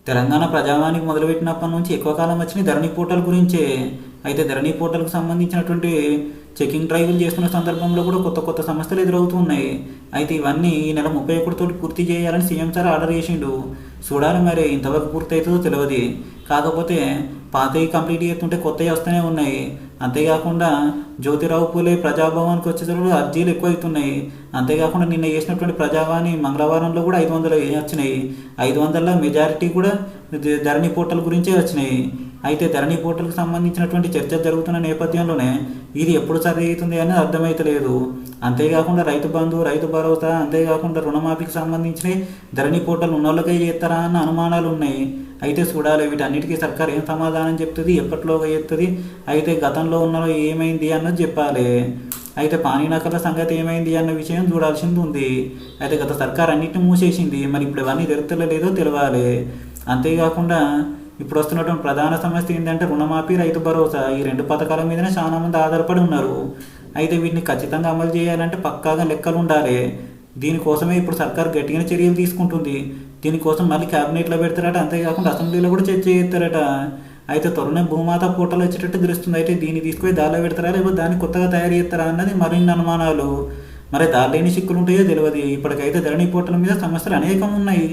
తెలంగాణ ప్రజావానికి మొదలుపెట్టినప్పటి నుంచి ఎక్కువ కాలం వచ్చిన ధరణి పోర్టల్ గురించే. అయితే ధరణి పోర్టల్కి సంబంధించినటువంటి చెకింగ్ డ్రైవ్లు చేస్తున్న సందర్భంలో కూడా కొత్త కొత్త సమస్యలు ఎదురవుతున్నాయి. అయితే ఇవన్నీ ఈ నెల 31 తోటి పూర్తి చేయాలని సీఎం సార్ ఆర్డర్ చేసిండు. చూడాలి మరి ఇంతవరకు పూర్తి అవుతుందో తెలియదు. కాకపోతే పాతవి కంప్లీట్ చేస్తుంటే కొత్తవి వస్తూనే ఉన్నాయి. అంతేకాకుండా జ్యోతిరావు పూలే ప్రజాభవన్కి వచ్చేసరికి అర్జీలు ఎక్కువ అవుతున్నాయి. అంతేకాకుండా నిన్న చేసినటువంటి ప్రజావాణి మంగళవారంలో కూడా 500 వచ్చినాయి. 500 మెజారిటీ కూడా ధరణి పోర్టల్ గురించే వచ్చినాయి. అయితే ధరణి పోర్టల్కి సంబంధించినటువంటి చర్చ జరుగుతున్న నేపథ్యంలోనే ఇది ఎప్పుడు సరి అవుతుంది అని అర్థమైతలేదు. అంతేకాకుండా రైతు బంధు, రైతు భరోసా, అంతేకాకుండా రుణమాఫీకి సంబంధించిన ధరణి పోర్టల్ ఉన్నోళ్ళకే చేస్తారా అన్న అనుమానాలు ఉన్నాయి. అయితే చూడాలి వీటన్నిటికీ సర్కార్ ఏం సమాధానం చెప్తుంది, ఎప్పటిలోగా చెప్తుంది, అయితే గతంలో ఉన్న ఏమైంది అన్నది చెప్పాలి. అయితే పానీ నకల సంగతి ఏమైంది అన్న విషయం చూడాల్సింది ఉంది. అయితే గత సర్కార్ అన్నింటిని మూసేసింది. మరి ఇప్పుడు ఇవన్నీ జరుగుతలేదో తెలియాలి. అంతేకాకుండా ఇప్పుడు వస్తున్నటువంటి ప్రధాన సమస్య ఏంటంటే రుణమాఫీ, రైతు భరోసా. ఈ 2 పథకాల మీదనే చాలా మంది ఆధారపడి ఉన్నారు. అయితే వీటిని ఖచ్చితంగా అమలు చేయాలంటే పక్కాగా లెక్కలు ఉండాలి. దీనికోసమే ఇప్పుడు సర్కార్ గట్టిగా చర్యలు తీసుకుంటుంది. దీనికోసం మళ్ళీ క్యాబినెట్లో పెడతారట, అంతేకాకుండా అసెంబ్లీలో కూడా చర్చ చేస్తారట. అయితే త్వరనే భూమాత పోర్టల్ వచ్చేటట్టు తెలుస్తుంది. అయితే దీన్ని తీసుకుపోయి దారిలో పెడతారా, లేకపోతే దాన్ని కొత్తగా తయారు చేస్తారా అన్నది మరిన్ని అనుమానాలు. మరి దారిలో ఎన్ని చిక్కులు ఉంటాయో తెలియదు. ఇప్పటికైతే ధరణి పోర్టల్ మీద సమస్యలు అనేకం ఉన్నాయి.